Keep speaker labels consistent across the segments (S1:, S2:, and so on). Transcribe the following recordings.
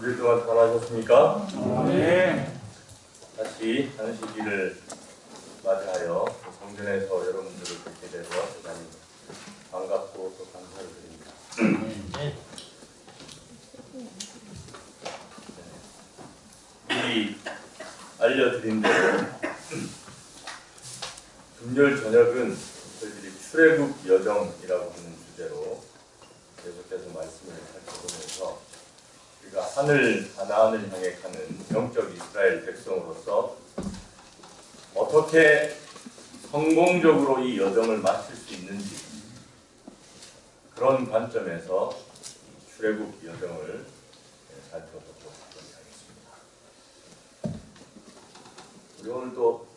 S1: 주일 동안 잘하셨습니까?
S2: 네.
S1: 다시 하는 시기를 맞이하여 성전에서 여러분들을 뵙게 돼서 대단히 반갑고 또 감사를 드립니다.
S2: 네.
S1: 미리 알려드린 대로 금요일 저녁은 저희들이 출애굽 여정이라고 하는 주제로 계속해서 말씀을 살펴보면서 우리가 하늘 가나안을 향해 가는 영적 이스라엘 백성으로서 어떻게 성공적으로 이 여정을 마칠 수 있는지 그런 관점에서 출애굽 여정을 살펴보도록 하겠습니다. 우리 오늘 또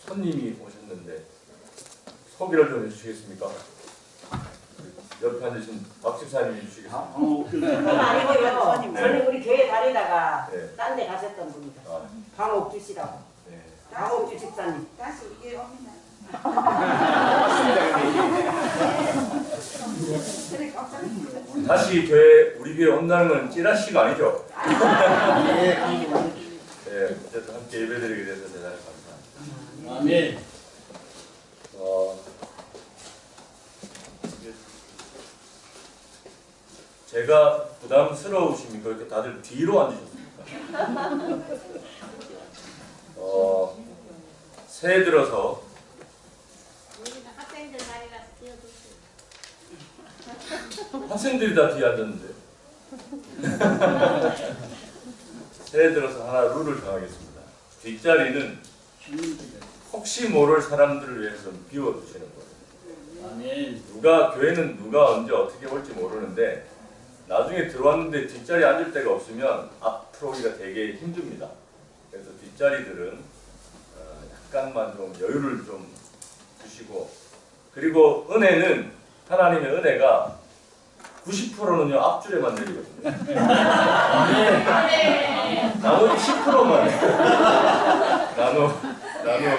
S1: 손님이 오셨는데 소개를 좀 해주시겠습니까? 옆에 앉으신 박 집사님이 해주시겠습니까?
S3: 그건 아니고요. 저는 우리 교회 다니다가
S1: 네.
S3: 딴 데 가셨던 분이다.
S1: 아,
S3: 방옥주 씨라고.
S1: 네.
S3: 방옥주 집사님.
S4: 다시 우리 옵니다. 그래 감사합니다.
S1: 다시 우리 교회 온다는 건 찌라시가 아니죠? 네, 어쨌든 함께 예배드리게 돼서 대단히 감사합니다.
S2: 아멘.
S1: 제가 부담스러우십니까? 이렇게 다들 뒤로 앉으셨습니까? 새해 들어서
S4: 우리는 학생들 자리라서 뛰어들어요.
S1: 학생들이 다 뒤에 앉았는데 새해 들어서 하나 룰을 정하겠습니다. 뒷자리는 혹시 모를 사람들을 위해서 좀 비워두시는 거예요.
S2: 아멘.
S1: 교회는 누가 언제 어떻게 올지 모르는데 나중에 들어왔는데 뒷자리 앉을 데가 없으면 앞으로 오기가 되게 힘듭니다. 그래서 뒷자리들은 약간만 좀 여유를 좀 주시고, 그리고 은혜는 하나님의 은혜가 90%는요 앞줄에만 내리거든요. 나머지 10%만 나누어 가져요.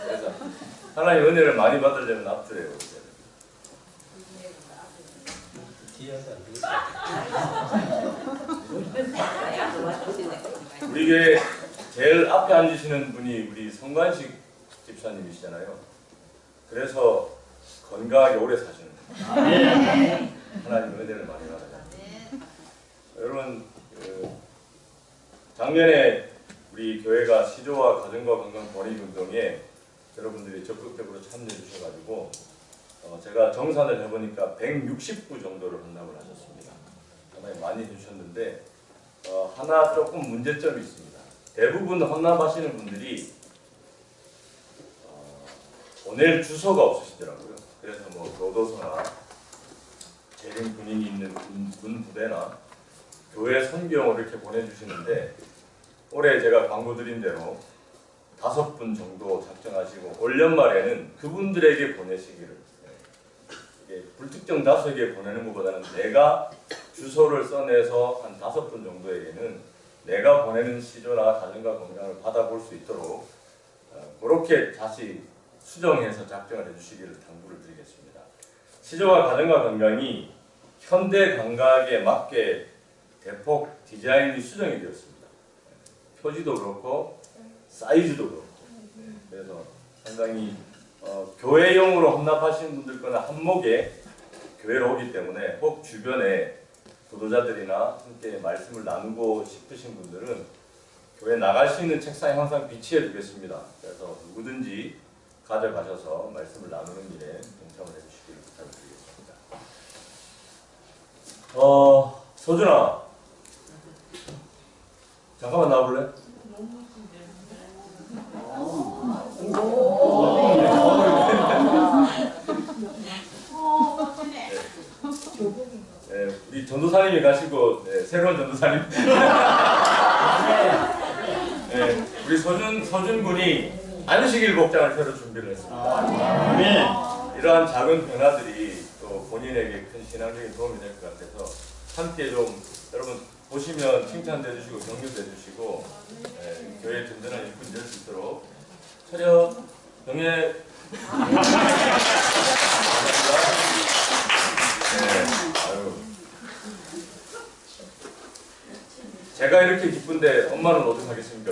S1: 그래서 하나님의 은혜를 많이 받으려면 앞줄에 오세요. 우리 교회 제일 앞에 앉으시는 분이 우리 성관식 집사님이시잖아요. 그래서 건강하게 오래 사시는 거예요. 하나님의 은혜를 많이 받아요. 여러분, 작년에 우리 교회가 시조와 가정과 건강 권익운동에 여러분들이 적극적으로 참여해 주셔가지고 제가 정산을 해보니까 160구 정도를 헌납을 하셨습니다. 상당히 많이 해주셨는데 하나 조금 문제점이 있습니다. 대부분 헌납하시는 분들이 보낼 주소가 없으시더라고요. 그래서 뭐 교도소나 재림 군인이 있는 군 부대나 교회 선교용으로 이렇게 보내주시는데 올해 제가 광고 드린 대로 5분 정도 작정하시고 올 연말에는 그분들에게 보내시기를, 이게 불특정 다수에게 보내는 것보다는 내가 주소를 써내서 한 5분 정도에게는 내가 보내는 시조나 가정과 건강을 받아볼 수 있도록 그렇게 다시 수정해서 작정을 해주시기를 당부를 드리겠습니다. 시조와 가정과 건강이 현대 감각에 맞게 대폭 디자인이 수정이 되었습니다. 표지도 그렇고 사이즈도 그렇고. 그래서 상당히 교회용으로 헌납하시는 분들 거나 한목에 교회로 오기 때문에 혹 주변에 도도자들이나 함께 말씀을 나누고 싶으신 분들은 교회 나갈 수 있는 책상에 항상 비치해 두겠습니다. 그래서 누구든지 가져가셔서 말씀을 나누는 일에 동참을 해주시길 부탁드리겠습니다. 서준아, 잠깐만 나와볼래? 네, 우리 전도사님이 가시고 새로운 전도사님. 네, 우리 서준 군이 안식일 복장을 새로 준비를 했습니다.
S2: 아멘.
S1: 이러한 작은 변화들이 또 본인에게 큰 신앙적인 도움이 될 것 같아서 함께 좀 여러분 보시면 칭찬도 해주시고 격려도 해주시고 교회 든든한 일꾼이 될 수 있도록 차렷 경례. 제가 이렇게 기쁜데 엄마는 어떡하겠습니까?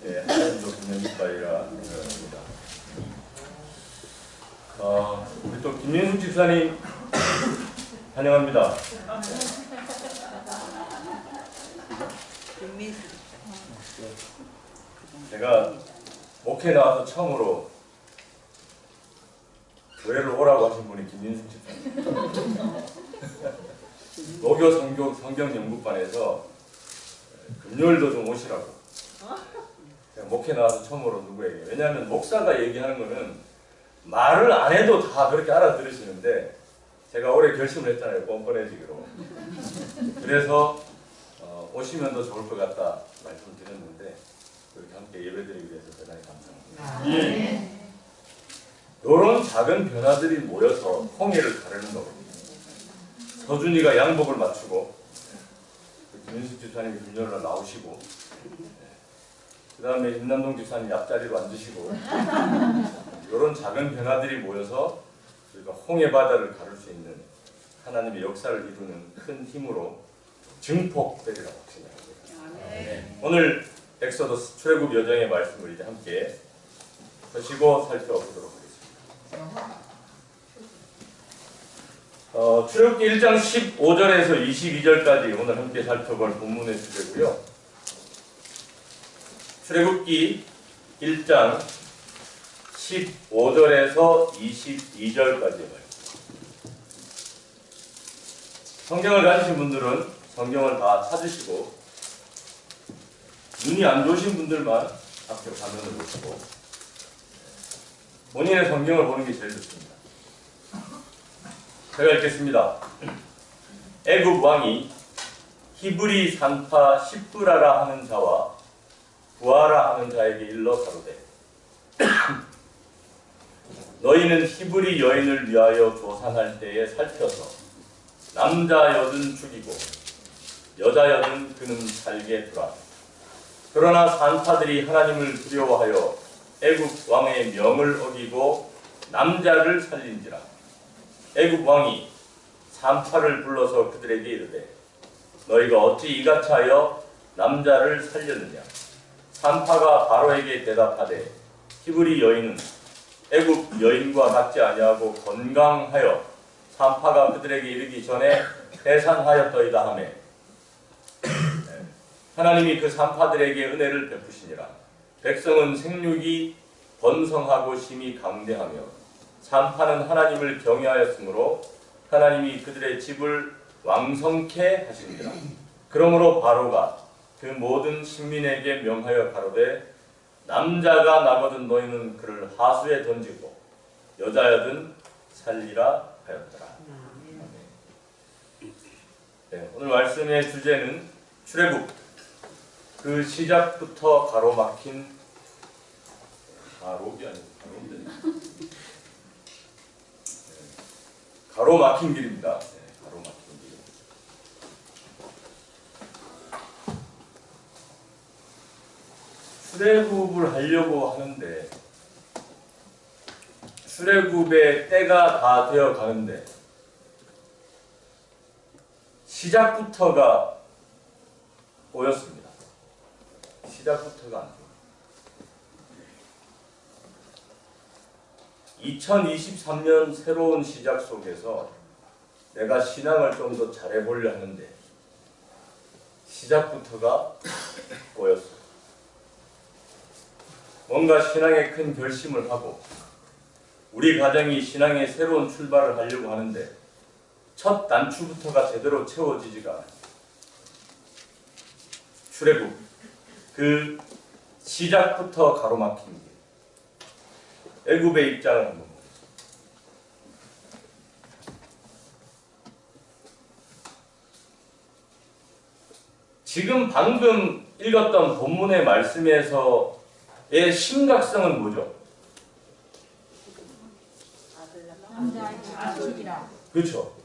S1: 예, 하나님도 분명 이빨이라 생각합니다. 우리 또 김민숙 집사님 환영합니다. 제가 목회 나와서 처음으로 교회를 오라고 하신 분이 김민숙 집사님. 목요 성경 연구반에서 금요일도 좀 오시라고. 제가 목회 나와서 처음으로 누구에게. 왜냐하면 목사가 얘기하는 거는 말을 안 해도 다 그렇게 알아들으시는데 제가 올해 결심을 했잖아요. 뻔뻔해지기로. 그래서 오시면 더 좋을 것 같다 말씀드렸는데 이렇게 함께 예배드리기 위해서 대단히 감사합니다. 이런 작은 변화들이 모여서 홍해를 가르는 거거든요. 서준이가 양복을 맞추고 김윤숙 집사님이 금요일날 나오시고 그 다음에 임남동 집사님 앞자리로 앉으시고 이런 작은 변화들이 모여서 우리가 홍해 바다를 가를 수 있는 하나님의 역사를 이루는 큰 힘으로 증폭되리라 확신합니다. 네. 오늘 엑소더스 출애굽 여정의 말씀을 이제 함께 보시고 살펴보도록 하겠습니다. 출애굽기 1장 15절에서 22절까지 오늘 함께 살펴볼 본문의 주제고요. 출애굽기 1장 15절에서 22절까지의 말씀. 성경을 가지신 분들은 성경을 다 찾으시고 눈이 안 좋으신 분들만 앞에 화면을 보시고 본인의 성경을 보는 게 제일 좋습니다. 제가 읽겠습니다. 애굽 왕이 히브리 산파 십브라라 하는 자와 부하라 하는 자에게 일러 가로되 너희는 히브리 여인을 위하여 조산할 때에 살펴서 남자여든 죽이고 여자여든 그는 살게 두라. 그러나 산파들이 하나님을 두려워하여 애굽 왕의 명을 어기고 남자를 살린지라. 애굽 왕이 산파를 불러서 그들에게 이르되 너희가 어찌 이같이 하여 남자를 살렸느냐. 산파가 바로에게 대답하되 히브리 여인은 애굽 여인과 같지 아니하고 건강하여 산파가 그들에게 이르기 전에 해산하였더이다 하며 하나님이 그 산파들에게 은혜를 베푸시니라. 백성은 생육이 번성하고 심히 강대하며 산파는 하나님을 경외하였으므로 하나님이 그들의 집을 왕성케 하시니라. 그러므로 바로가 그 모든 신민에게 명하여 가로되 남자가 나거든 너희는 그를 하수에 던지고 여자여든 살리라 하였더라. 네, 오늘 말씀의 주제는 출애굽 그 시작부터 가로막힌 가로이 아니고 가로막힌 길입니다. 네, 가로막힌 길. 출애굽을 하려고 하는데 출애굽의 때가 다 되어 가는데 시작부터가 꼬였습니다. 시작부터가 안 돼요. 2023년 새로운 시작 속에서 내가 신앙을 좀 더 잘해보려 하는데 시작부터가 꼬였어요. 뭔가 신앙에 큰 결심을 하고 우리 가정이 신앙의 새로운 출발을 하려고 하는데 첫 단추부터가 제대로 채워지지가 않아요. 출애굽 그 시작부터 가로막힌 길. 애굽의 입장을 한번 보겠습니다. 지금 방금 읽었던 본문의 말씀에서의 심각성은 뭐죠? 그렇죠.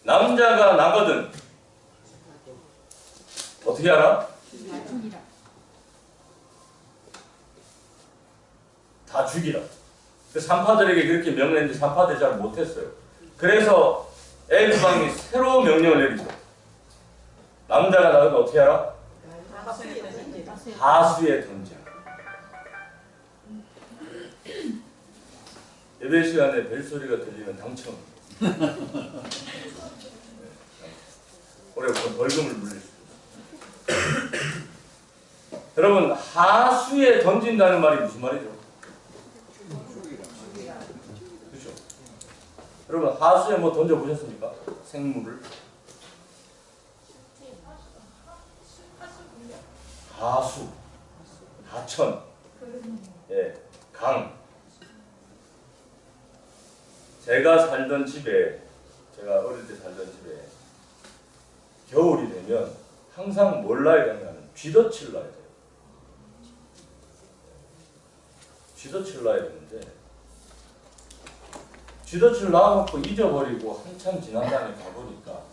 S1: 남자가 나거든 어떻게 알아? 다 죽이라. 그 산파들에게 그렇게 명령했는데 산파들이 잘 못했어요. 그래서 애굽 왕이 새로운 명령을 내리죠. 남자가 나가면 어떻게 하라? 하수에 던지라. 예배 시간에 벨소리가 들리면 당첨. 올해부터 벌금을 물릴 수 있어요. 여러분, 하수에 던진다는 말이 무슨 말이죠? 그렇죠? 여러분, 하수에 뭐 던져보셨습니까? 생물을? 하수, 하천, 예, 강. 제가 살던 집에, 제가 어릴 때 살던 집에 겨울이 되면 항상 뭘 놔야 되냐면 쥐덫을 놔야 돼요. 쥐덫을 놔야 되는데 쥐덫을 놔놓고 잊어버리고 한참 지난 다음에 가보니까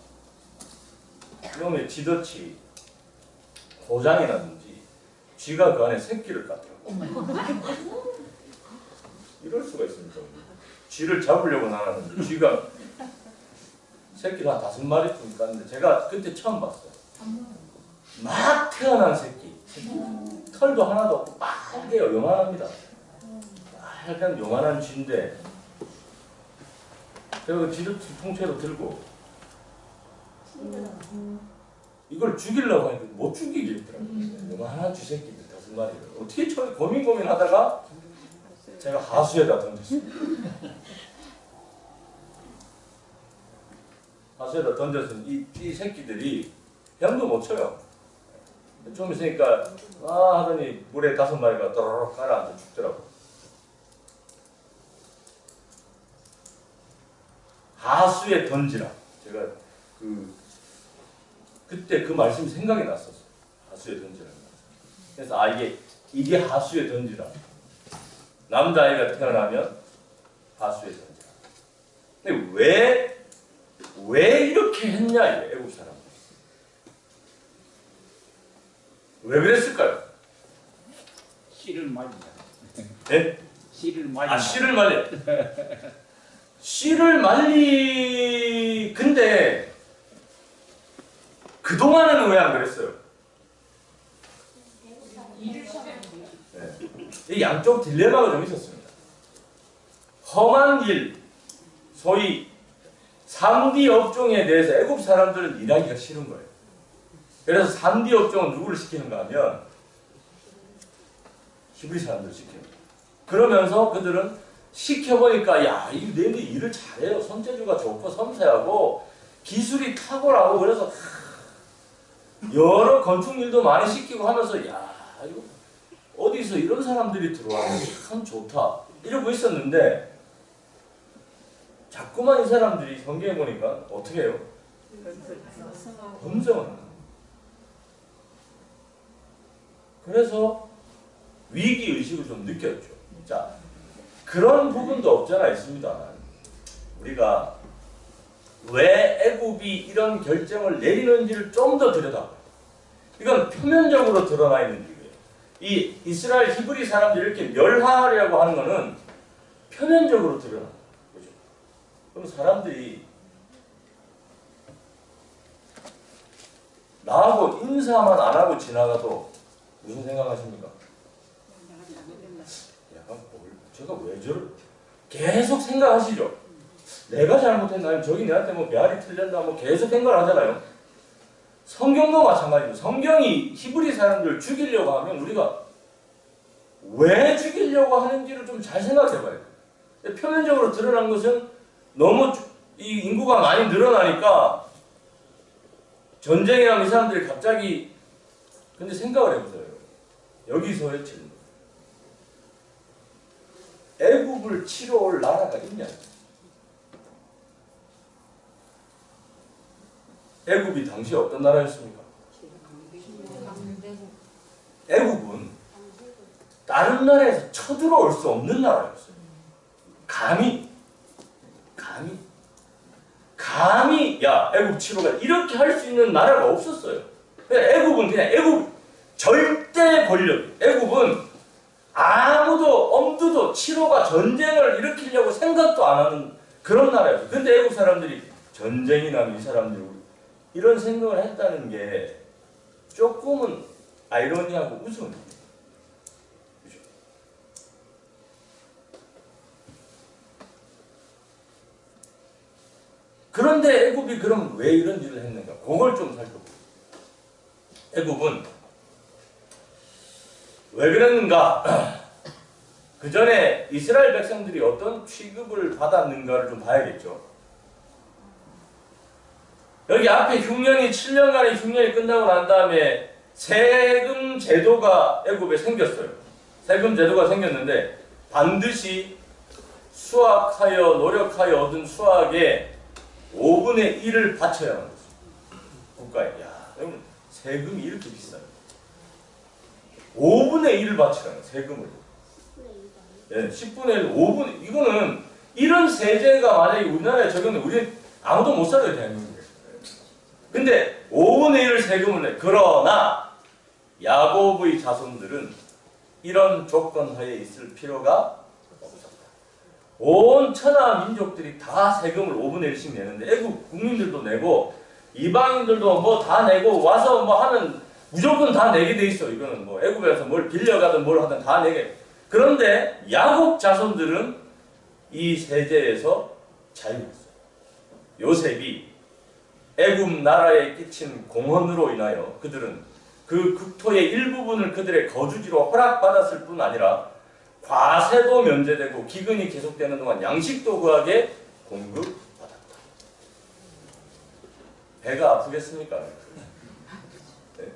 S1: 그놈의 쥐덫이 고장이 났는지 쥐가 그 안에 새끼를 깠더라고요. 이럴 수가 있습니까? 쥐를 잡으려고 나왔는데 쥐가 새끼를 한 5마리쯤 깠는데 제가 그때 처음 봤어요. 막 태어난 새끼. 털도 하나도 없고 빨개요. 요만합니다. 빨간 요만한 쥐인데 제가 그 쥐를 통째로 들고 이걸 죽이려고 하니까 못 죽이겠더라고요. 요만한 쥐 새끼들 5마리를. 어떻게 처음에 고민하다가 제가 하수에다 던졌습니다. 하수에다 던졌으면 이 새끼들이 헤엄도 못 쳐요. 좀 있으니까 하더니 물에 5마리가 또르륵 가라앉아 죽더라고. 하수에 던지라. 제가 그때 그 말씀이 생각이 났었어요. 하수에 던지라. 그래서 이게 하수에 던지라. 남자아이가 태어나면 하수에 던지라. 근데 왜 이렇게 했냐 이게 애국 사람. 왜 그랬을까요?
S2: 씨를 말린다.
S1: 네?
S2: 씨를 말린다.
S1: 씨를 말려. 씨를 근데 그동안은 왜 안 그랬어요? 네. 이 양쪽 딜레마가 좀 있었습니다. 험한 일, 소위 3D 업종에 대해서 애국 사람들은 일하기가 싫은 거예요. 그래서 3D 업종은 누구를 시키는가 하면 히브리 사람들을 시켜요. 그러면서 그들은 시켜보니까 야, 이 얘네들이 일을 잘해요. 손재주가 좋고 섬세하고 기술이 탁월하고 그래서 여러 건축 일도 많이 시키고 하면서 야, 이거 어디서 이런 사람들이 들어와서 참 좋다 이러고 있었는데 자꾸만 이 사람들이 성경에 보니까 어떻게 해요? 범죄하는. 그래서 위기의식을 좀 느꼈죠. 자, 그런 부분도 없잖아 있습니다. 우리가 왜 애굽이 이런 결정을 내리는지를 좀 더 들여다봐요. 이건 표면적으로 드러나 있는 일이에요. 이 이스라엘 히브리 사람들이 이렇게 멸하려고 하는 것은 표면적으로 드러나. 그죠? 그럼 사람들이 나하고 인사만 안 하고 지나가도 무슨 생각하십니까? 약간 제가 왜 계속 생각하시죠? 내가 잘못했나? 아니면 저기 내한테 뭐 배알이 틀렸나? 뭐 계속 생각을 하잖아요. 성경도 마찬가지입니다. 성경이 히브리 사람들을 죽이려고 하면 우리가 왜 죽이려고 하는지를 좀 잘 생각해 봐야 돼요. 표면적으로 드러난 것은 너무 이 인구가 많이 늘어나니까 전쟁에 나면 이 사람들이 갑자기 근데 생각을 해보세요. 여기서의 질문. 애굽을 치러 올 나라가 있냐? 애굽이 당시 어떤 나라였습니까? 애굽은 다른 나라에서 쳐들어올 수 없는 나라였어요. 감히 야 애굽 치러 가 이렇게 할 수 있는 나라가 없었어요. 애굽은 그냥 애굽 절대 권력. 애굽은 아무도 엄두도 치로가 전쟁을 일으키려고 생각도 안 하는 그런 나라였어요. 근데 애국 사람들이 전쟁이 나면 이 사람들이 이런 생각을 했다는 게 조금은 아이러니하고 우스운 일이에요. 그죠? 그런데 애굽이 그럼 왜 이런 일을 했는가? 그걸 좀 살펴보고. 애굽은 왜 그랬는가? 그 전에 이스라엘 백성들이 어떤 취급을 받았는가를 좀 봐야겠죠. 여기 앞에 흉년이 7년간의 흉년이 끝나고 난 다음에 세금 제도가 애굽에 생겼어요. 세금 제도가 생겼는데 반드시 수확하여 노력하여 얻은 수확의 5분의 1을 바쳐야 하는 거죠. 국가에. 야, 여러분 세금이 이렇게 비싸요. 5분의 1을 바치라는 세금을. 네, 10분의 1, 5분. 이거는 이런 세제가 만약에 우리나라에 적용되면 우리는 아무도 못 살아요, 대한민국에. 근데 5분의 1을 세금을 내. 그러나 야곱의 자손들은 이런 조건 하에 있을 필요가 없었다. 온 천하 민족들이 다 세금을 5분의 1씩 내는데 애국 국민들도 내고 이방인들도 뭐 다 내고 와서 뭐 하면 무조건 다 내게 돼 있어. 이거는 뭐 애국에서 뭘 빌려가든 뭘 하든 다 내게. 그런데 야곱 자손들은 이 세제에서 자유했어요. 요셉이 애굽 나라에 끼친 공헌으로 인하여 그들은 그 국토의 일부분을 그들의 거주지로 허락받았을 뿐 아니라 과세도 면제되고 기근이 계속되는 동안 양식도 그하게 공급받았다. 배가 아프겠습니까? 네.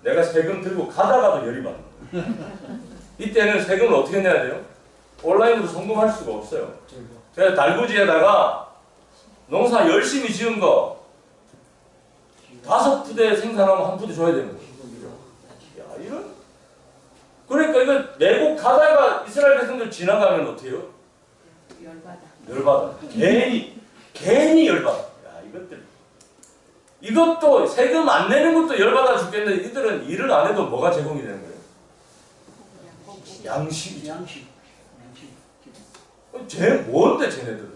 S1: 내가 세금 들고 가다가도 열이 받는 거예요. 이때는 세금을 어떻게 내야 돼요? 온라인으로 송금할 수가 없어요. 그래서 달구지에다가 농사 열심히 지은 거 5푸대 생산하면 1푸대 줘야 되는 거예요. 야, 이런. 그러니까 이거 내고 가다가 이스라엘 백성들 지나가면 어떻게 해요? 열받아. 괜히 열받아. 야, 이것도 세금 안 내는 것도 열받아 죽겠는데 이들은 일을 안 해도 뭐가 제공이 되는 거예요? 양식이죠. 뭔데 쟤네들은?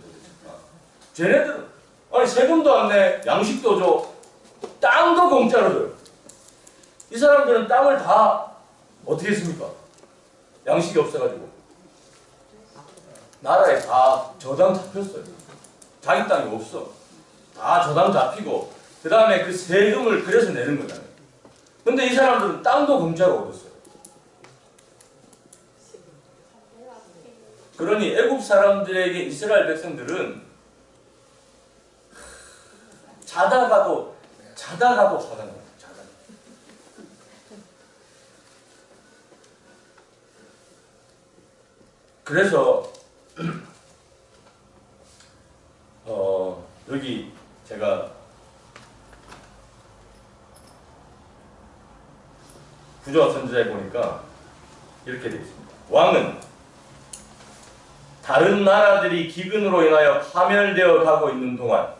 S1: 쟤네들은 아니 세금도 안 내, 양식도 줘, 땅도 공짜로 줘요. 이 사람들은 땅을 다 어떻게 했습니까? 양식이 없어가지고 나라에 다 저당 잡혔어요. 자기 땅이 없어. 다 저당 잡히고 그 다음에 그 세금을 그래서 내는 거잖아요. 근데 이 사람들은 땅도 공짜로 얻었어요. 그러니 애굽 사람들에게 이스라엘 백성들은 자다가도 사는 거예요. 그래서 여기 제가 구조학 선지자에 보니까 이렇게 되어 있습니다. 왕은 다른 나라들이 기근으로 인하여 파멸되어 가고 있는 동안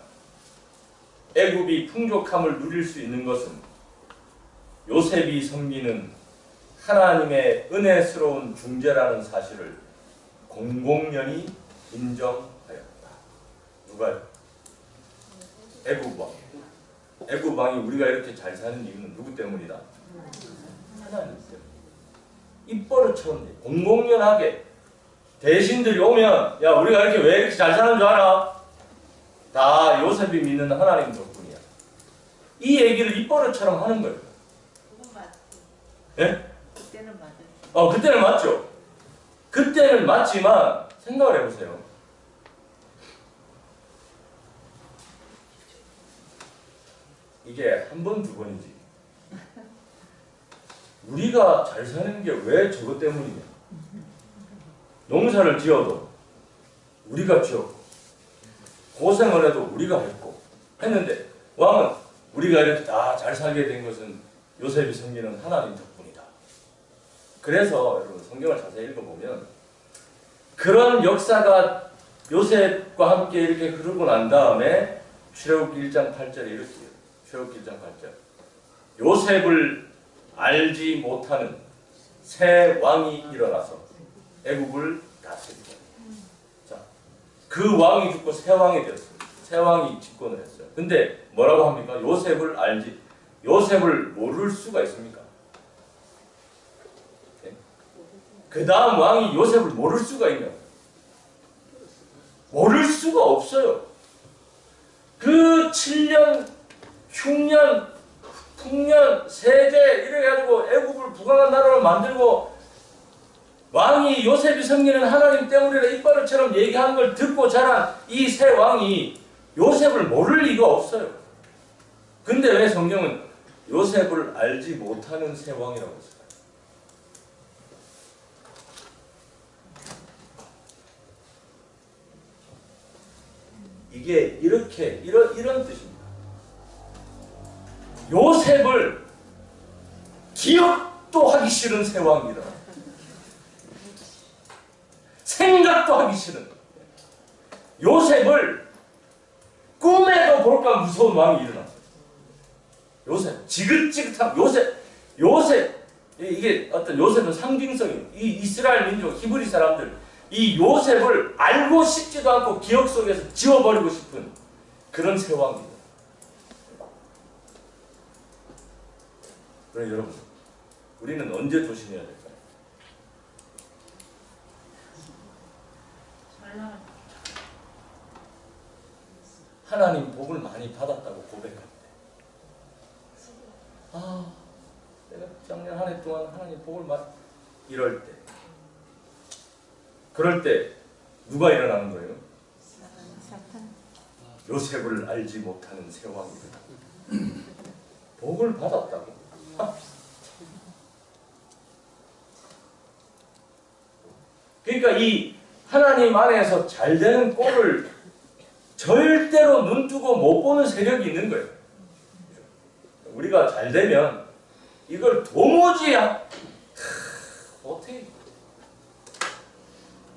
S1: 애굽이 풍족함을 누릴 수 있는 것은 요셉이 섬기는 하나님의 은혜스러운 중재라는 사실을 공공연히 인정하였다. 누가요? 애굽 왕. 애굽 왕이 우리가 이렇게 잘 사는 이유는 누구 때문이다? 하나님 때문에. 입버릇처럼 공공연하게 대신들이 오면 야 우리가 이렇게 왜 이렇게 잘 사는 줄 알아? 다 요셉이 믿는 하나님 덕분이야. 이 얘기를 입버릇처럼 하는 거예요.
S4: 그건 맞지.
S1: 예?
S4: 그때는 맞았지.
S1: 그때는 맞죠. 그때는 맞지만 생각을 해보세요. 이게 한 번, 두 번이지. 우리가 잘 사는 게 왜 저것 때문이냐. 농사를 지어도 우리가 지었고 고생을 해도 우리가 했는데 왕은 우리가 이렇게 다 잘 살게 된 것은 요셉이 섬기는 하나님 덕분이다. 그래서 여러분 성경을 자세히 읽어보면 그런 역사가 요셉과 함께 이렇게 흐르고 난 다음에 출애굽기 1장 8절에 이렇게 해요. 출애굽기 1장 8절. 요셉을 알지 못하는 새 왕이 일어나서 애굽을 다스립니다. 자, 그 왕이 죽고 새 왕이 되었습니다. 세 왕이 집권을 했어요. 근데 뭐라고 합니까? 요셉을 알지, 요셉을 모를 수가 있습니까? 네? 그 다음 왕이 요셉을 모를 수가 있냐? 모를 수가 없어요. 그 7년, 흉년, 풍년, 세제 이래가지고 애국을 부강한 나라를 만들고 왕이 요셉이 섬기는 하나님 때문이라 이빨을처럼 얘기하는 걸 듣고 자란 이 세 왕이 요셉을 모를 리가 없어요. 근데 왜 성경은 요셉을 알지 못하는 세 왕이라고 했을까요? 이게 이렇게 이런 뜻입니다. 요셉을 기억도 하기 싫은 세 왕이라. 생각도 하기 싫은. 요셉을 꿈에도 볼까 무서운 왕이 일어났어요. 요셉, 지긋지긋한 요셉 이게 어떤 요셉은 상징성이 이 이스라엘 민족 히브리 사람들 이 요셉을 알고 싶지도 않고 기억 속에서 지워버리고 싶은 그런 세 왕입니다. 그럼 여러분, 우리는 언제 조심해야 될까요? 하나님 복을 많이 받았다고 고백할 때, 아, 내가 작년 한 해 동안 하나님 복을 많이 이럴 때, 그럴 때 누가 일어나는 거예요? 요셉을 알지 못하는 세 왕이 복을 받았다고. 그러니까 이 하나님 안에서 잘 되는 꼴을 절대로 눈 뜨고 못 보는 세력이 있는 거예요. 우리가 잘 되면 이걸 도무지 어떻게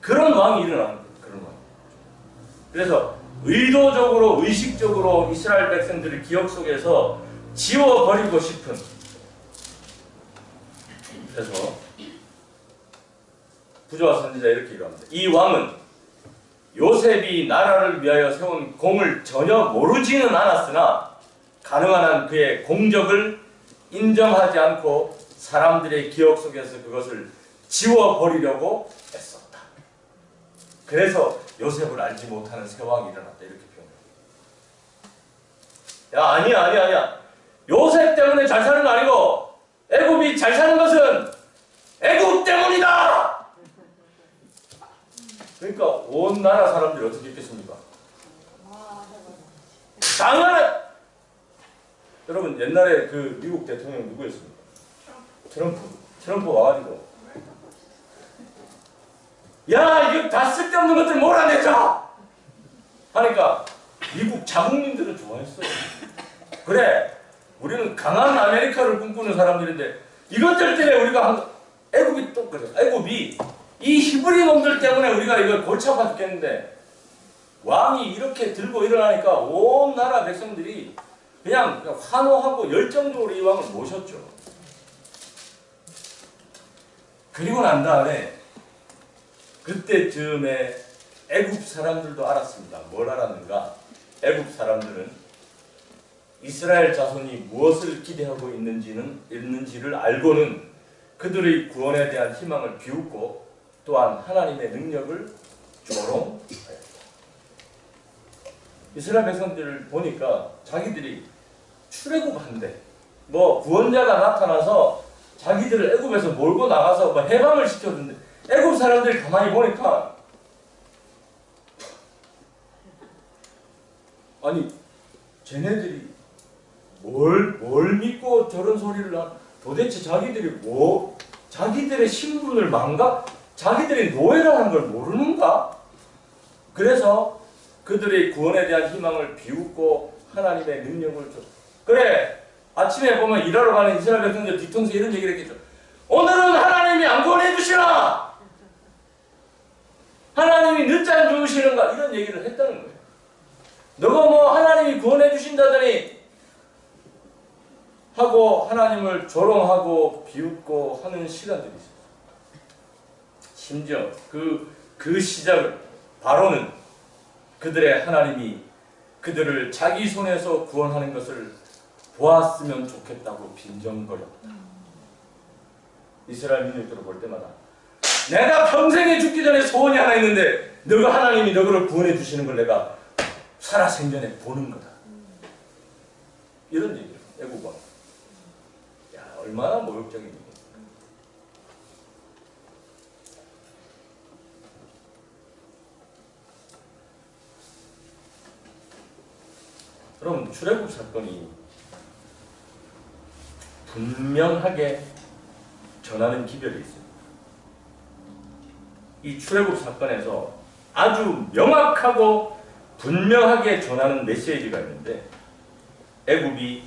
S1: 그런 왕이 일어나는 거예요. 그런 왕. 그래서 의도적으로 의식적으로 이스라엘 백성들의 기억 속에서 지워버리고 싶은. 그래서 부조와 선지자 이렇게 얘기합니다. 이 왕은 요셉이 나라를 위하여 세운 공을 전혀 모르지는 않았으나 가능한 한 그의 공적을 인정하지 않고 사람들의 기억 속에서 그것을 지워버리려고 애썼다. 그래서 요셉을 알지 못하는 새 왕이 일어났다. 이렇게 표현합니다. 야, 아니야. 요셉 때문에 잘 사는 거 아니고 애굽이 잘 사는 것은 애굽 때문이다. 그러니까 온 나라 사람들이 어떻게 했겠습니까? 당연히 여러분 옛날에 그 미국 대통령 누구였습니까? 트럼프 와가지고 야 이거 다 쓸데없는 것들 몰아내자 하니까 미국 자국민들은 좋아했어요. 그래 우리는 강한 아메리카를 꿈꾸는 사람들인데 이것들 때문에 우리가 애굽이 또 그래 애굽이 이 히브리 놈들 때문에 우리가 이걸 골치 아파 죽겠는데 왕이 이렇게 들고 일어나니까 온 나라 백성들이 그냥 환호하고 열정적으로 이 왕을 모셨죠. 그리고 난 다음에 그때쯤에 애굽 사람들도 알았습니다. 뭘 알았는가? 애굽 사람들은 이스라엘 자손이 무엇을 기대하고 있는지를 알고는 그들의 구원에 대한 희망을 비웃고 또한 하나님의 능력을 조롱하였다. 이스라엘 백성들을 보니까 자기들이 출애굽한대. 뭐 구원자가 나타나서 자기들을 애굽에서 몰고 나가서 뭐 해방을 시켜준대. 애굽 사람들이 가만히 보니까 아니 쟤네들이 뭘 믿고 저런 소리를 도대체 자기들이 자기들의 신분을 자기들이 노예라는 걸 모르는가? 그래서 그들의 구원에 대한 희망을 비웃고 하나님의 능력을 줘. 그래 아침에 보면 일하러 가는 이스라엘 백성들 뒤통수에 이런 얘기를 했겠죠. 오늘은 하나님이 안 구원해 주시나? 하나님이 늦잠 주무시는가? 이런 얘기를 했다는 거예요. 너가 뭐 하나님이 구원해 주신다더니 하고 하나님을 조롱하고 비웃고 하는 시간들이 있어요. 심지어 그 시작을 바로는 그들의 하나님이 그들을 자기 손에서 구원하는 것을 보았으면 좋겠다고 빈정거렸다. 이스라엘 민족들을 볼 때마다 내가 평생에 죽기 전에 소원이 하나 있는데 너가 하나님이 너를 구원해 주시는 걸 내가 살아생전에 보는 거다. 이런 얘기예요. 애국왕. 야, 얼마나 모욕적인 얘기예요. 여러분, 출애굽 사건이 분명하게 전하는 기별이 있어요. 이 출애굽 사건에서 아주 명확하고 분명하게 전하는 메시지가 있는데, 애굽이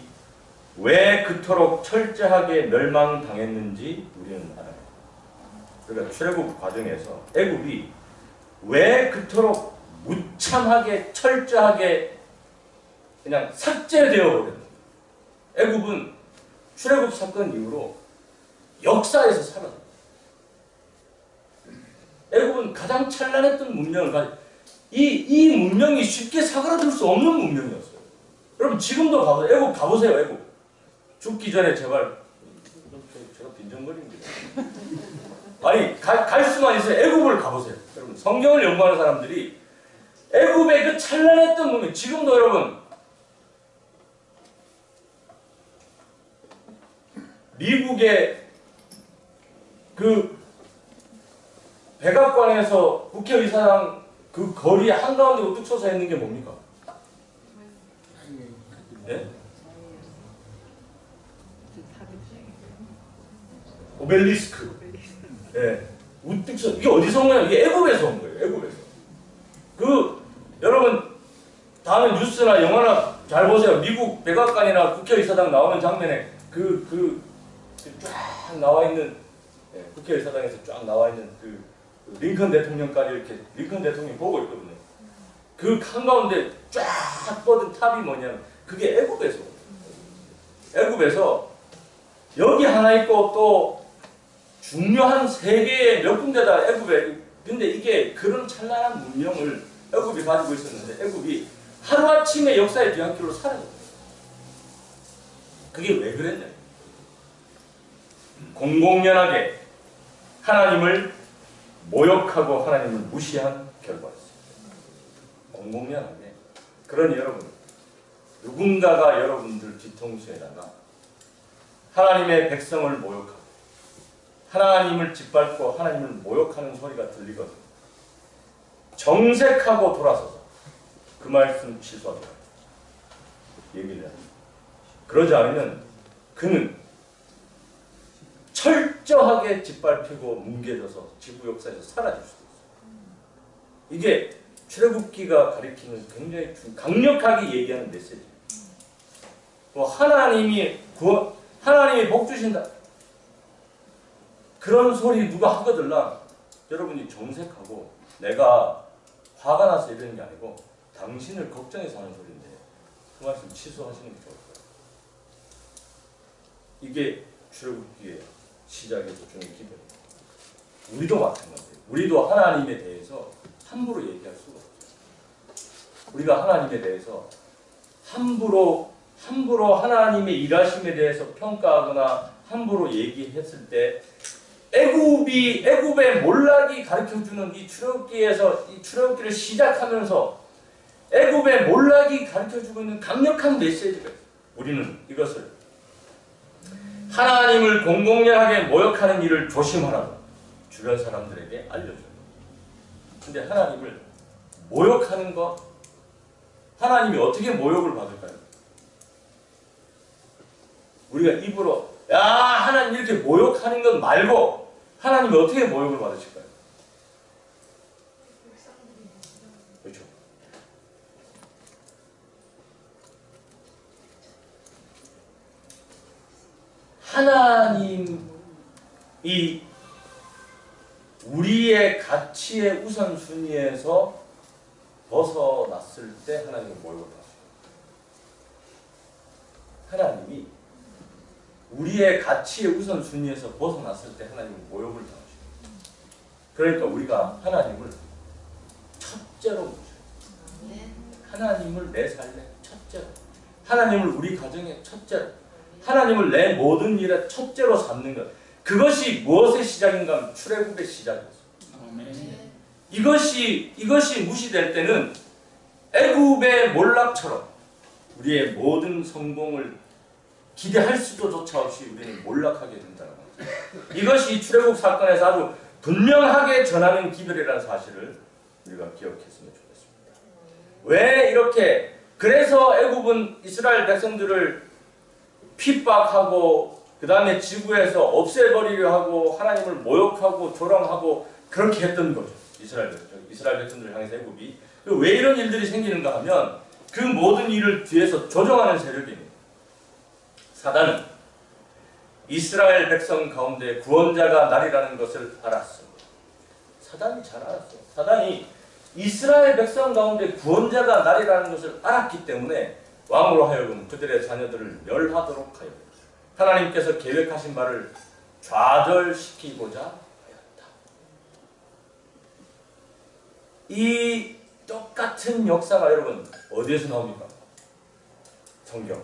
S1: 왜 그토록 철저하게 멸망당했는지 우리는 알아요. 그러니까 출애굽 과정에서 애굽이 왜 그토록 무참하게 철저하게 그냥 삭제되어 버렸는지. 애굽은 출애굽 사건 이후로 역사에서 사라졌어요. 애굽은 가장 찬란했던 문명을 가지고 이 문명이 쉽게 사그라들 수 없는 문명이었어요. 여러분 지금도 가보세요. 애굽 가보세요. 애굽 죽기 전에 제발 제가 빈정거립니다. 아니 갈 수만 있어요. 애굽을 가보세요. 여러분 성경을 연구하는 사람들이 애굽의 그 찬란했던 문명, 지금도 여러분 미국의 그 백악관에서 국회의사당 그 거리 한가운데 우뚝 서서 있는 게 뭡니까? 네? 오벨리스크. 네. 우뚝 서, 이게 어디서 온 거냐? 이게 애굽에서 온 거예요. 애굽에서. 여러분 다음에 뉴스나 영화나 잘 보세요. 미국 백악관이나 국회의사당 나오는 장면에 쫙 나와 있는, 국회의사당에서 쫙 나와 있는 그 링컨 대통령까지 이렇게 링컨 대통령이 보고 있거든요. 그 한가운데 쫙 뻗은 탑이 뭐냐면 그게 애굽에서, 애굽에서 여기 하나 있고 또 중요한 세 개의 몇 군데다 애굽에, 근데 이게 그런 찬란한 문명을 애굽이 가지고 있었는데 애굽이 하루아침에 역사의 뒤안길로 사라졌어요. 그게 왜 그랬냐? 공공연하게 하나님을 모욕하고 하나님을 무시한 결과였어요. 공공연하게. 그러니 여러분, 누군가가 여러분들 뒤통수에다가 하나님의 백성을 모욕하고 하나님을 짓밟고 하나님을 모욕하는 소리가 들리거든요. 정색하고 돌아서서 그 말씀 취소하도록 얘기를 합니다. 그러지 않으면 그는 철저하게 짓밟히고 뭉개져서 지구 역사에서 사라질 수도 있어요. 이게 출애굽기가 가리키는 굉장히 강력하게 얘기하는 메시지예요. 하나님이 복 주신다. 그런 소리 누가 하거들라 여러분이 정색하고 내가 화가 나서 이러는 게 아니고 당신을 걱정해서 하는 소리인데 그 말씀 취소하시는 게 좋을 거예요. 이게 출애굽기의 시작에서 주는 기별입니다. 우리도 마찬가지예요. 우리도 하나님에 대해서 함부로 얘기할 수가 없어요. 우리가 하나님에 대해서 함부로 하나님의 일하심에 대해서 평가하거나 함부로 얘기했을 때 애굽의 몰락이 가르쳐주는 이 출애굽기에서 이 출애굽기를 시작하면서 애굽의 몰락이 가르쳐주고 있는 강력한 메시지가 있어요. 우리는 이것을 하나님을 공공연하게 모욕하는 일을 조심하라고 주변 사람들에게 알려줘요. 근데 하나님을 모욕하는 것, 하나님이 어떻게 모욕을 받을까요? 우리가 입으로 야 하나님 이렇게 모욕하는 것 말고 하나님이 어떻게 모욕을 받으실까요? 그렇죠? 하나님이 우리의 가치의 우선순위에서 벗어났을 때 하나님은 모욕을 받으십니다. 하나님이 우리의 가치의 우선순위에서 벗어났을 때 하나님은 모욕을 당하십니다. 그러니까 우리가 하나님을 첫째로 모셔요. 하나님을 내 삶의 첫째로, 하나님을 우리 가정의 첫째로, 하나님을 내 모든 일의 첫째로 삼는 것. 그것이 무엇의 시작인가 하면 출애굽의 시작이었어요.
S2: 아멘.
S1: 이것이 무시될 때는 애굽의 몰락처럼 우리의 모든 성공을 기대할 수조차 없이 우리는 몰락하게 된다는 거죠. 이것이 출애굽 사건에서 아주 분명하게 전하는 기별이라는 사실을 우리가 기억했으면 좋겠습니다. 왜 이렇게 그래서 애굽은 이스라엘 백성들을 핍박하고 그 다음에 지구에서 없애버리려 하고 하나님을 모욕하고 조롱하고 그렇게 했던 거죠. 이스라엘 백성들을 향해서 애굽이. 왜 이런 일들이 생기는가 하면 그 모든 일을 뒤에서 조종하는 세력입니다. 사단은 이스라엘 백성 가운데 구원자가 나리라는 것을 알았습니다. 사단이 잘 알았어요. 사단이 이스라엘 백성 가운데 구원자가 나리라는 것을 알았기 때문에 왕으로 하여금 그들의 자녀들을 멸하도록 하여 하나님께서 계획하신 바를 좌절시키고자 하였다. 이 똑같은 역사가 여러분 어디에서 나옵니까? 성경.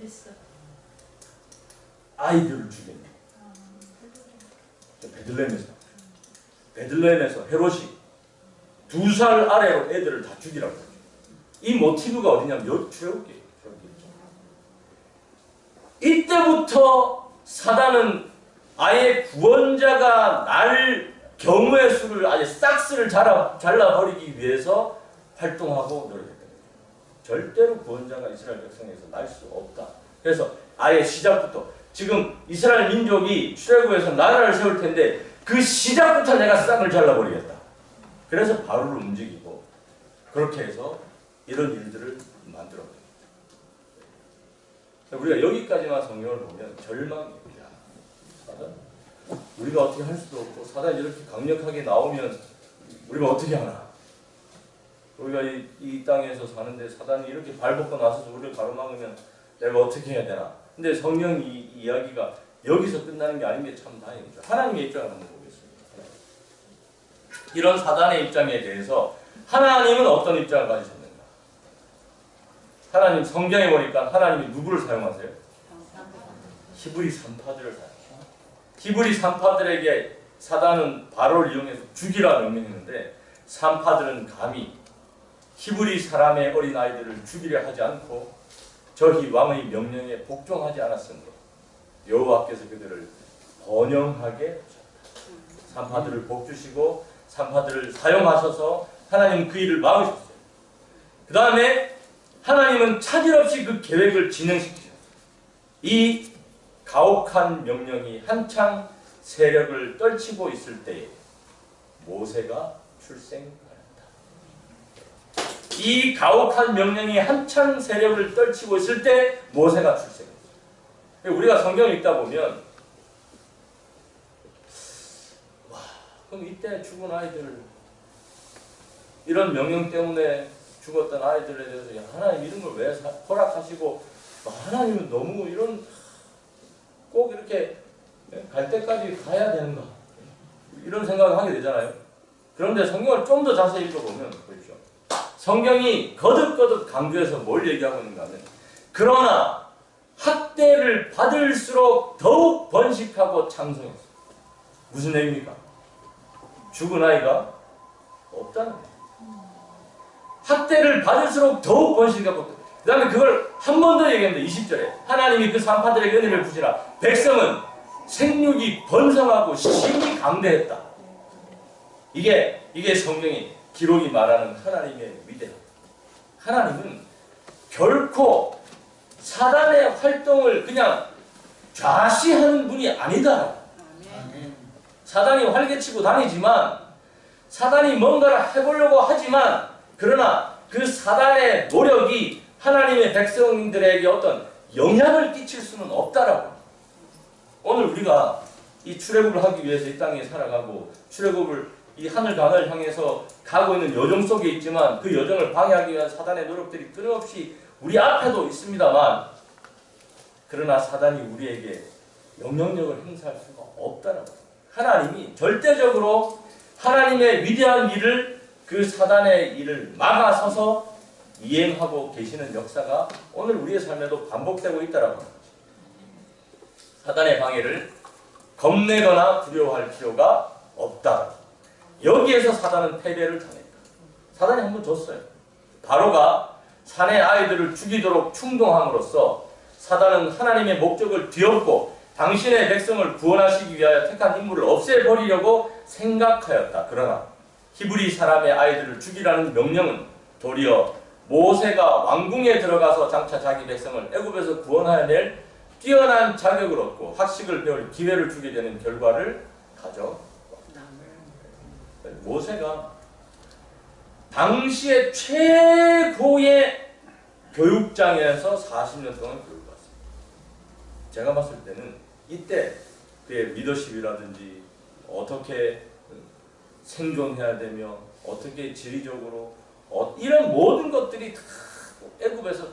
S4: 있어.
S1: 아이들을 죽이는 베들레헴에서 헤롯이 2살 아래로 애들을 다 죽이라고 했죠. 이 모티브가 어디냐면 출애굽기예요. 이때부터 사단은 아예 구원자가 날 경우의 수를 아예 싹스를 잘라버리기 위해서 활동하고 노력했던 거예요. 절대로 구원자가 이스라엘 백성에서 날 수 없다. 그래서 아예 시작부터 지금 이스라엘 민족이 출애굽에서 나라를 세울 텐데 그 시작부터 내가 싹을 잘라버리겠다. 그래서 바로를 움직이고 그렇게 해서 이런 일들을 만들어버립니다. 우리가 여기까지만 성경을 보면 절망입니다. 사단? 우리가 어떻게 할 수도 없고 사단이 이렇게 강력하게 나오면 우리가 어떻게 하나? 우리가 이 땅에서 사는데 사단이 이렇게 발벗고 나서서 우리를 가로막으면 내가 어떻게 해야 되나? 근데 성경 이야기가 여기서 끝나는 게 아닌 게 참 다행이죠. 하나님의 입장을 한번 보겠습니다. 이런 사단의 입장에 대해서 하나님은 어떤 입장을 가지셨는가? 하나님 성경에 보니까 하나님이 누구를 사용하세요? 히브리 산파들을 사용해요. 히브리 산파들에게 사단은 바로를 이용해서 죽이라 명령했는데 산파들은 감히 히브리 사람의 어린아이들을 죽이려 하지 않고 저희 왕의 명령에 복종하지 않았으므로 여호와께서 그들을 번영하게 하셨다. 산파들을 복주시고 산파들을 사용하셔서 하나님 그 일을 막으셨어요. 그 다음에 하나님은 차질 없이 그 계획을 진행시키셨어요. 이 가혹한 명령이 한창 세력을 떨치고 있을 때에 모세가 출생하였다. 이 가혹한 명령이 한창 세력을 떨치고 있을 때 모세가 출생했어요. 우리가 성경을 읽다 보면 와, 그럼 이때 죽은 아이들 이런 명령 때문에 죽었던 아이들에 대해서 야, 하나님 이런 걸 왜 허락하시고 하나님은 너무 이런 꼭 이렇게 갈 때까지 가야 되는가 이런 생각을 하게 되잖아요. 그런데 성경을 좀 더 자세히 읽어보면 보십시오. 성경이 거듭거듭 강조해서 뭘 얘기하고 있는가 하면 그러나 학대를 받을수록 더욱 번식하고 창성했어요. 무슨 얘기입니까? 죽은 아이가 없다는 거예요. 학대를 받을수록 더욱 번식하고 그 다음에 그걸 한 번 더 얘기합니다. 20절에 하나님이 그 산파들에게 은혜를 부시라 백성은 생육이 번성하고 심히 강대했다. 이게 성경이 기록이 말하는 하나님의 위대함. 하나님은 결코 사단의 활동을 그냥 좌시하는 분이 아니다. 사단이 활개치고 다니지만 사단이 뭔가를 해보려고 하지만 그러나 그 사단의 노력이 하나님의 백성들에게 어떤 영향을 끼칠 수는 없다라고. 오늘 우리가 이 출애굽을 하기 위해서 이 땅에 살아가고 출애굽을 이 하늘 강을 향해서 가고 있는 여정 속에 있지만 그 여정을 방해하기 위한 사단의 노력들이 끊임없이 우리 앞에도 있습니다만 그러나 사단이 우리에게 영향력을 행사할 수가 없다라고. 하나님이 절대적으로 하나님의 위대한 일을 그 사단의 일을 막아서서 이행하고 계시는 역사가 오늘 우리의 삶에도 반복되고 있다라고 합니다. 사단의 방해를 겁내거나 두려워할 필요가 없다. 여기에서 사단은 패배를 당했다. 사단이 한번 졌어요. 바로가 사내 아이들을 죽이도록 충동함으로써 사단은 하나님의 목적을 뒤엎고 당신의 백성을 구원하시기 위하여 택한 인물을 없애버리려고 생각하였다. 그러나 히브리 사람의 아이들을 죽이라는 명령은 도리어 모세가 왕궁에 들어가서 장차 자기 백성을 애굽에서 구원하여 낼 뛰어난 자격을 얻고 학식을 배울 기회를 주게 되는 결과를 가져왔다. 모세가 당시의 최고의 교육장에서 40년 동안 교육을 받습니다. 제가 봤을 때는 이때 그의 리더십이라든지 어떻게 생존해야 되며 어떻게 지리적으로 이런 모든 것들이 다 애굽에서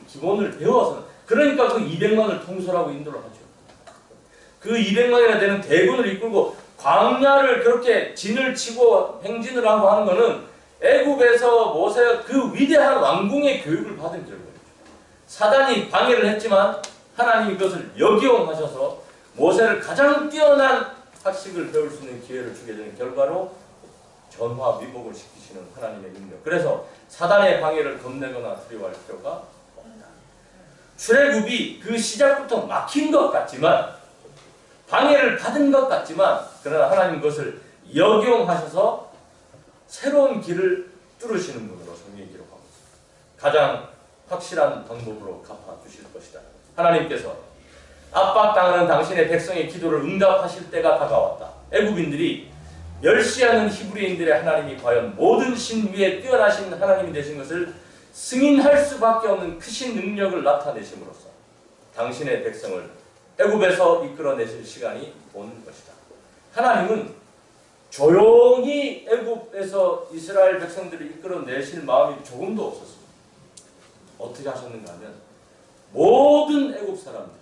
S1: 기본을 배워서 그러니까 그 200만을 통솔하고 인도를 하죠. 그 200만이나 되는 대군을 이끌고 광야를 그렇게 진을 치고 행진을 하고 하는 것은 애굽에서 모세가 그 위대한 왕궁의 교육을 받은 결과죠. 사단이 방해를 했지만 하나님이 그것을 역이용하셔서 모세를 가장 뛰어난 학식을 배울 수 있는 기회를 주게 되는 결과로 전화 위복을 시키시는 하나님의 능력. 그래서 사단의 방해를 겁내거나 두려워할 필요가 없다. 출애굽이 그 시작부터 막힌 것 같지만 방해를 받은 것 같지만 그러나 하나님 그것을 역이용하셔서 새로운 길을 뚫으시는 분으로 성경이 기록하고 있습니다. 가장 확실한 방법으로 갚아주실 것이다. 하나님께서 압박당하는 당신의 백성의 기도를 응답하실 때가 다가왔다. 애굽인들이 멸시하는 히브리인들의 하나님이 과연 모든 신 위에 뛰어나신 하나님이 되신 것을 승인할 수밖에 없는 크신 능력을 나타내심으로써 당신의 백성을 애굽에서 이끌어내실 시간이 온 것이다. 하나님은 조용히 애굽에서 이스라엘 백성들을 이끌어내실 마음이 조금도 없었습니다. 어떻게 하셨는가 하면 모든 애굽 사람들,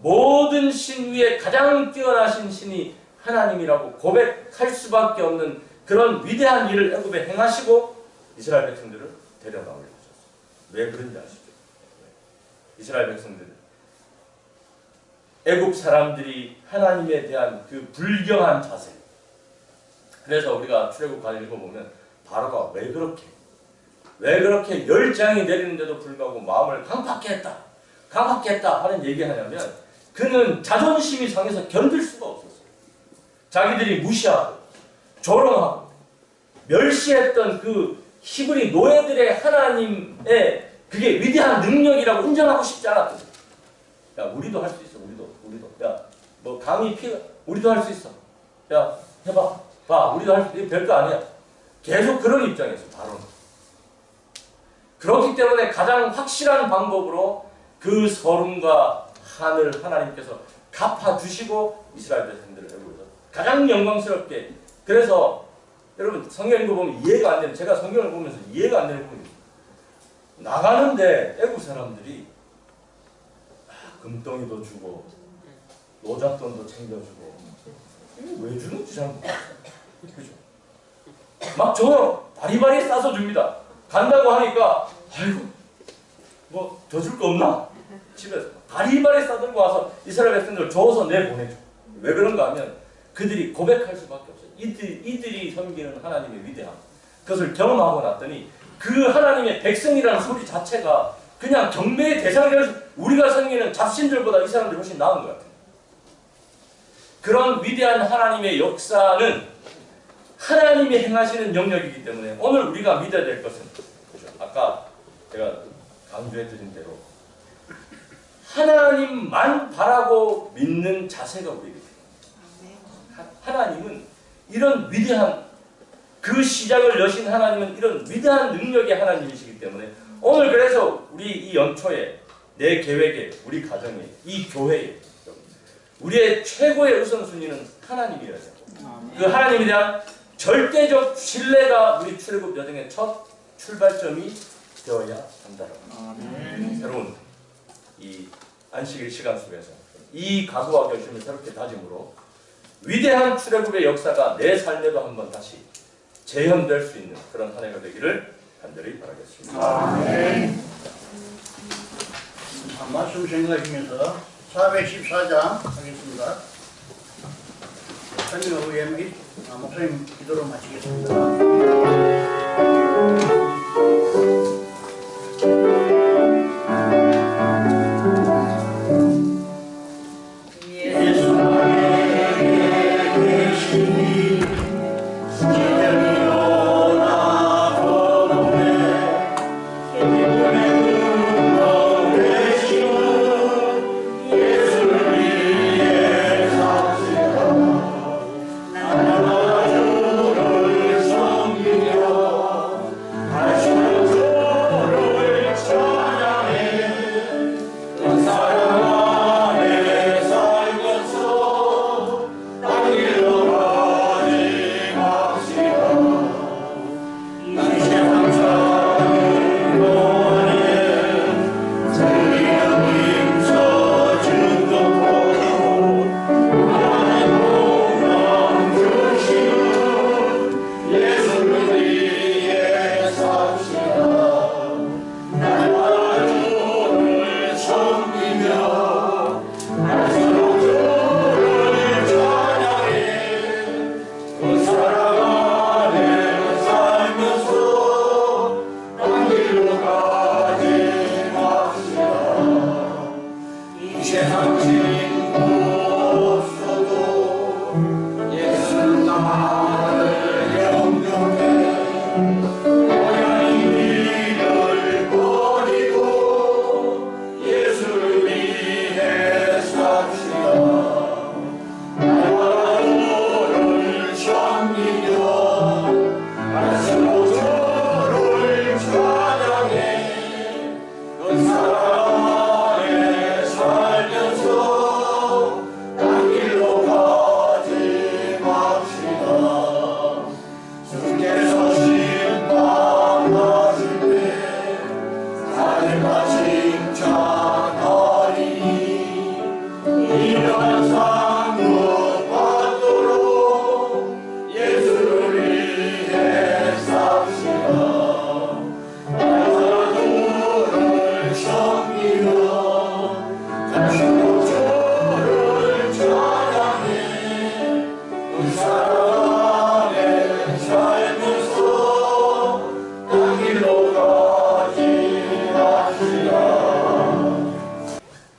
S1: 모든 신 위에 가장 뛰어나신 신이 하나님이라고 고백할 수밖에 없는 그런 위대한 일을 애굽에 행하시고 이스라엘 백성들을 데려나오려 하셨어요. 왜 그런지 아시죠? 이스라엘 백성들은 애굽 사람들이 하나님에 대한 그 불경한 자세. 그래서 우리가 출애굽 읽어보면 바로가 왜 그렇게 열장이 내리는데도 불구하고 마음을 강팍해 했다 하는 얘기하냐면 그는 자존심이 상해서 견딜 수가 없었어요. 자기들이 무시하고 조롱하고 멸시했던 그 히브리 노예들의 하나님의 그게 위대한 능력이라고 인정하고 싶지 않았거든요. 야, 우리도 할 수 있어. 우리도. 야, 뭐 강이 피가 우리도 할 수 있어. 야, 해봐. 봐, 우리도 할 수 있어. 별거 아니야. 계속 그런 입장이었어. 바로는. 그렇기 때문에 가장 확실한 방법으로 그 서름과 한을 하나님께서 갚아주시고 이스라엘 백성들을 애굽에서 가장 영광스럽게. 그래서 여러분 성경 읽어보면 이해가 안 되는, 제가 성경을 보면서 이해가 안 되는 부분이 있어요. 나가는데 애굽 사람들이 금덩이도 주고 노잣돈도 챙겨주고 왜 주는지 잘 모르겠어요. 그죠? 막 저 바리바리 싸서 줍니다. 간다고 하니까 아이고 뭐 더 줄 거 없나? 집에서 바리바리 싸들고 와서 이스라엘 백성들을 줘서 내보내줘. 왜 그런가 하면 그들이 고백할 수밖에 없어요. 이들이 섬기는 하나님의 위대함, 그것을 경험하고 났더니 그 하나님의 백성이라는 소리 자체가 그냥 경배의 대상이 되어서 우리가 섬기는 잡신들보다 이 사람들이 훨씬 나은 것 같아요. 그런 위대한 하나님의 역사는 하나님이 행하시는 영역이기 때문에 오늘 우리가 믿어야 될 것은, 그렇죠? 아까 제가 강조해드린 대로 하나님만 바라고 믿는 자세가 우리에게 필요합니다. 하나님은 이런 위대한, 그 시작을 여신 하나님은 이런 위대한 능력의 하나님이시기 때문에 오늘 그래서 우리 이 연초에 내 계획에, 우리 가정에, 이 교회에 우리의 최고의 우선순위는 하나님이어야 돼요. 그 하나님에 대한 절대적 신뢰가 우리 출애굽 여정의 첫 출발점이 되어야 한다는 새로운 이 안식일 시간 속에서 이 각오와 결심을 새롭게 다짐으로 위대한 출애굽의 역사가 내 삶에도 한번 다시 재현될 수 있는 그런 한 해가 되기를 간절히 바라겠습니다.
S5: 말씀 생각하시면서 414장 하겠습니다. 설명 후에 목사님 기도로 마치겠습니다.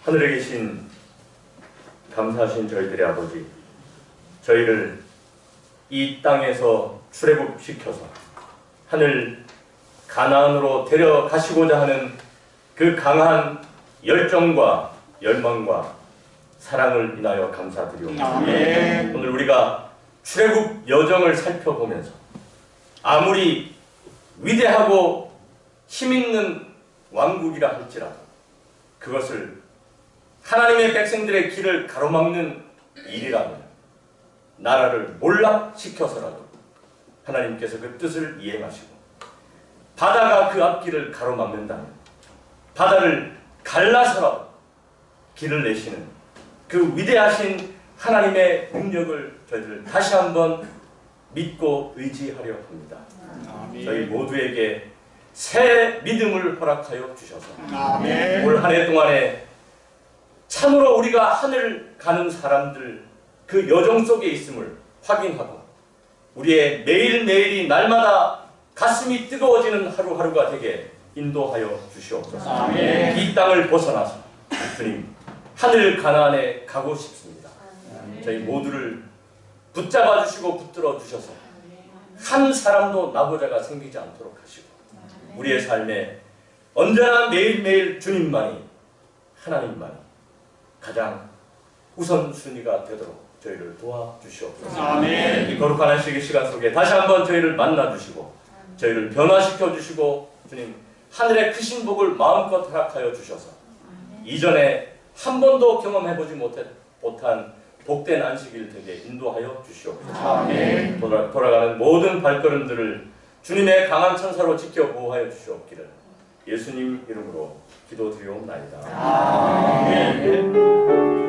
S1: 하늘에 계신 감사하신 저희들의 아버지, 저희를 이 땅에서 출애굽시켜서 하늘 가나안으로 데려가시고자 하는 그 강한 열정과 열망과 사랑을 인하여 감사드리옵니다. 오늘 우리가 출애굽 여정을 살펴보면서 아무리 위대하고 힘있는 왕국이라 할지라도 그것을 하나님의 백성들의 길을 가로막는 일이라면, 나라를 몰락시켜서라도 하나님께서 그 뜻을 이행하시고 바다가 그 앞길을 가로막는다면 바다를 갈라서라도 길을 내시는 그 위대하신 하나님의 능력을 저희들 다시 한번 믿고 의지하려 합니다. 저희 모두에게 새 믿음을 허락하여 주셔서 올 한 해 동안에 참으로 우리가 하늘 가는 사람들 그 여정 속에 있음을 확인하고 우리의 매일매일이 날마다 가슴이 뜨거워지는 하루하루가 되게 인도하여 주시옵소서. 이 땅을 벗어나서 주님 하늘 가나안에 가고 싶습니다. 저희 모두를 붙잡아 주시고 붙들어 주셔서 한 사람도 나보자가 생기지 않도록 하시고 우리의 삶에 언제나 매일매일 주님만이, 하나님만이 가장 우선순위가 되도록 저희를 도와주시옵소서. 이 거룩한 안식의 시간 속에 다시 한번 저희를 만나주시고 저희를 변화시켜 주시고 주님 하늘의 크신 복을 마음껏 허락하여 주셔서 이전에 한 번도 경험해보지 못한 복된 안식일 되게 인도하여 주시옵소서. 돌아가는 모든 발걸음들을 주님의 강한 천사로 지켜 보호하여 주시옵기를 예수님 이름으로 기도드리옵나이다. 아멘.